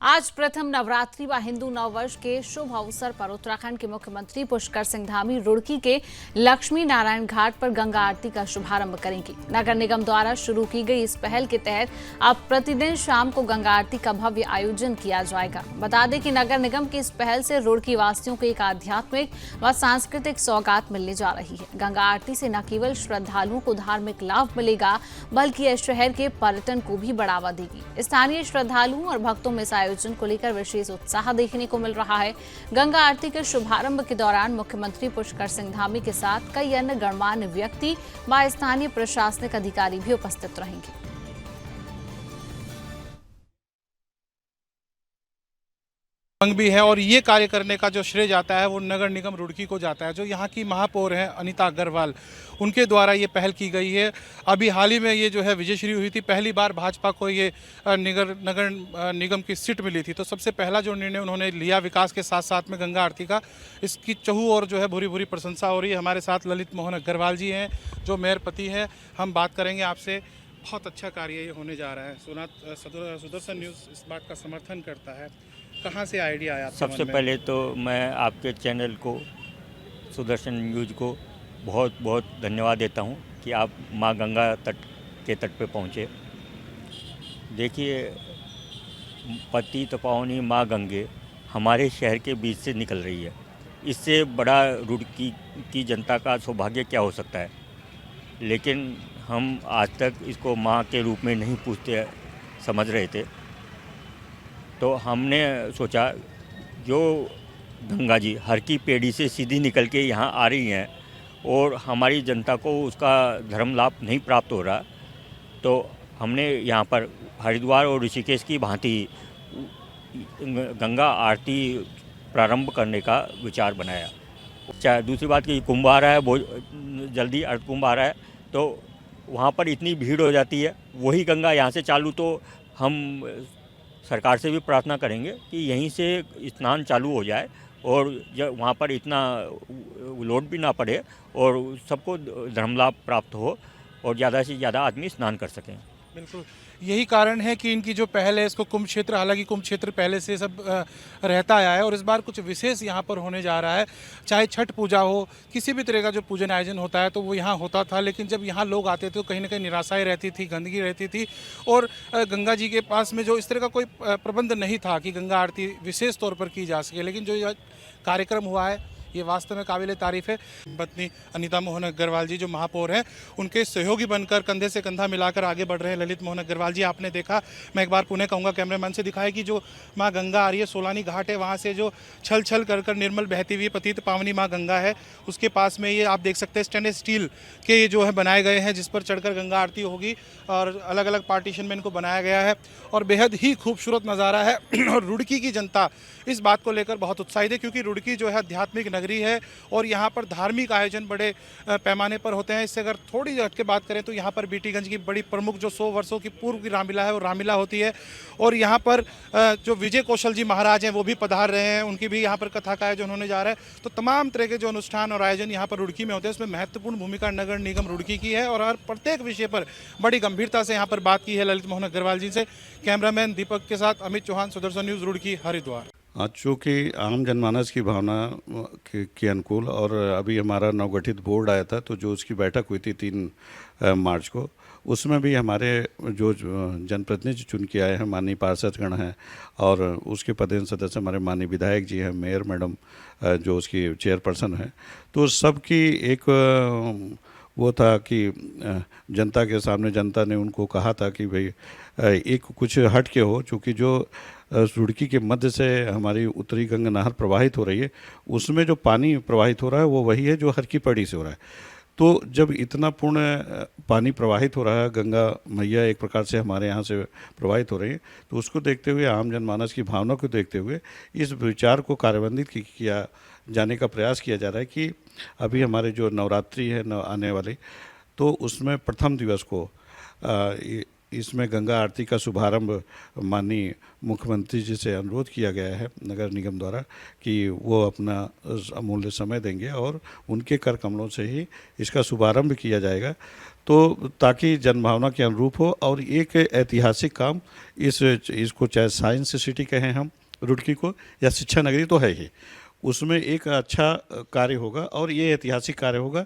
आज प्रथम नवरात्रि व हिंदू नववर्ष के शुभ अवसर पर उत्तराखंड के मुख्यमंत्री पुष्कर सिंह धामी रुड़की के लक्ष्मी नारायण घाट पर गंगा आरती का शुभारंभ करेंगे। नगर निगम द्वारा शुरू की गई इस पहल के तहत अब प्रतिदिन शाम को गंगा आरती का भव्य आयोजन किया जाएगा। बता दें कि नगर निगम की इस पहल से रुड़की वासियों को एक आध्यात्मिक व सांस्कृतिक सौगात मिलने जा रही है। गंगा आरती से न केवल श्रद्धालुओं को धार्मिक लाभ मिलेगा, बल्कि यह शहर के पर्यटन को भी बढ़ावा देगी। स्थानीय श्रद्धालुओं और भक्तों में इस आयोजन को लेकर विशेष उत्साह देखने को मिल रहा है। गंगा आरती के शुभारंभ के दौरान मुख्यमंत्री पुष्कर सिंह धामी के साथ कई अन्य गणमान्य व्यक्ति व स्थानीय प्रशासनिक अधिकारी भी उपस्थित रहेंगे। भी है और ये कार्य करने का जो श्रेय जाता है वो नगर निगम रुड़की को जाता है। जो यहाँ की महापौर हैं अनीता अग्रवाल, उनके द्वारा ये पहल की गई है। अभी हाल ही में ये जो है विजयश्री हुई थी, पहली बार भाजपा को ये नगर निगम की सीट मिली थी। तो सबसे पहला जो निर्णय उन्होंने लिया विकास के साथ साथ में गंगा आरती का, इसकी चहु और जो है भूरी भूरी प्रशंसा हो रही है। हमारे साथ ललित मोहन अग्रवाल जी हैं जो मेयर पति हैं। हम बात करेंगे आपसे। बहुत अच्छा कार्य ये होने जा रहा है। सुदर्शन न्यूज़ इस बात का समर्थन करता है। कहाँ से आइडिया आया? सबसे पहले तो मैं आपके चैनल को, सुदर्शन न्यूज़ को बहुत बहुत धन्यवाद देता हूँ कि आप माँ गंगा के तट पे पहुँचे। देखिए, पतित पावनी माँ गंगे हमारे शहर के बीच से निकल रही है। इससे बड़ा रुड़की की जनता का सौभाग्य क्या हो सकता है। लेकिन हम आज तक इसको माँ के रूप में नहीं पूछते समझ रहे थे। तो हमने सोचा जो गंगा जी हर की पेड़ी से सीधी निकल के यहाँ आ रही हैं और हमारी जनता को उसका धर्म लाभ नहीं प्राप्त हो रहा, तो हमने यहाँ पर हरिद्वार और ऋषिकेश की भांति गंगा आरती प्रारंभ करने का विचार बनाया। चाहे दूसरी बात कि कुंभ आ रहा है, बहुत जल्दी अर्थ कुंभ आ रहा है, तो वहाँ पर इतनी भीड़ हो जाती है। वही गंगा यहाँ से चालू, तो हम सरकार से भी प्रार्थना करेंगे कि यहीं से स्नान चालू हो जाए और जब वहाँ पर इतना लोड भी ना पड़े और सबको धर्म लाभ प्राप्त हो और ज़्यादा से ज़्यादा आदमी स्नान कर सकें। बिल्कुल, यही कारण है कि इनकी जो पहल है इसको कुंभ क्षेत्र, हालांकि कुंभ क्षेत्र पहले से सब रहता आया है और इस बार कुछ विशेष यहाँ पर होने जा रहा है। चाहे छठ पूजा हो, किसी भी तरह का जो पूजन आयोजन होता है तो वो यहाँ होता था, लेकिन जब यहाँ लोग आते थे तो कहीं ना कहीं निराशाएं रहती थी, गंदगी रहती थी और गंगा जी के पास में जो इस तरह का कोई प्रबंध नहीं था कि गंगा आरती विशेष तौर पर की जा सके। लेकिन जो यह कार्यक्रम हुआ है ये वास्तव में काबिल तारीफ है। पत्नी अनीता मोहन अग्रवाल जी जो महापौर हैं, उनके सहयोगी बनकर कंधे से कंधा मिलाकर आगे बढ़ रहे हैं ललित मोहन अग्रवाल जी। आपने देखा, मैं एक बार पुनः कहूँगा कैमरामैन से दिखाया कि जो माँ गंगा आ रही है, सोलानी घाट है, वहाँ से जो छल छल कर निर्मल बहती हुई पतित पावनी माँ गंगा है, उसके पास में ये आप देख सकते हैं स्टेनलेस स्टील के ये जो है बनाए गए हैं जिस पर चढ़कर गंगा आरती होगी और अलग अलग पार्टीशन में इनको बनाया गया है और बेहद ही खूबसूरत नज़ारा है। और रुड़की की जनता इस बात को लेकर बहुत उत्साहित है क्योंकि रुड़की जो है आध्यात्मिक नगरी है और यहाँ पर धार्मिक आयोजन बड़े पैमाने पर होते हैं। इससे अगर थोड़ी हट के बात करें तो यहाँ पर बीटीगंज की बड़ी प्रमुख जो 100 वर्षों की पूर्व की रामलीला है वो रामलीला होती है और यहाँ पर जो विजय कौशल जी महाराज हैं वो भी पधार रहे हैं, उनकी भी यहाँ पर कथा का आयोजन होने जा रहा है। तो तमाम तरह के जो अनुष्ठान और आयोजन यहाँ पर रुड़की में होते हैं उसमें महत्वपूर्ण भूमिका नगर निगम रुड़की की है और हर प्रत्येक विषय पर बड़ी गंभीरता से यहाँ पर बात की है ललित मोहन अग्रवाल जी से। कैमरामैन दीपक के साथ अमित चौहान, सुदर्शन न्यूज़, रुड़की, हरिद्वार। चूँकि आम जनमानस की भावना के अनुकूल और अभी हमारा नवगठित बोर्ड आया था तो जो उसकी बैठक हुई थी 3 मार्च को, उसमें भी हमारे जो जनप्रतिनिधि चुन के आए हैं, माननीय पार्षदगण हैं और उसके पदेन सदस्य हमारे माननीय विधायक जी हैं, मेयर मैडम जो उसकी चेयरपर्सन हैं, तो सबकी एक वो था कि जनता के सामने जनता ने उनको कहा था कि भाई एक कुछ हट के हो, चूँकि जो रुड़की के मध्य से हमारी उत्तरी गंगा नहर प्रवाहित हो रही है उसमें जो पानी प्रवाहित हो रहा है वो वही है जो हर की पड़ी से हो रहा है। तो जब इतना पूर्ण पानी प्रवाहित हो रहा है, गंगा मैया एक प्रकार से हमारे यहाँ से प्रवाहित हो रही है, तो उसको देखते हुए, आम जनमानस की भावना को देखते हुए इस विचार को कार्यान्वित किया जाने का प्रयास किया जा रहा है कि अभी हमारे जो नवरात्रि है आने वाली, तो उसमें प्रथम दिवस को इसमें गंगा आरती का शुभारंभ माननीय मुख्यमंत्री जी से अनुरोध किया गया है नगर निगम द्वारा कि वो अपना अमूल्य समय देंगे और उनके कर कमलों से ही इसका शुभारंभ किया जाएगा। तो ताकि जनभावना के अनुरूप हो और एक ऐतिहासिक काम इसको चाहे साइंस सिटी कहें हम रुड़की को या शिक्षा नगरी तो है ही, उसमें एक अच्छा कार्य होगा और ये ऐतिहासिक कार्य होगा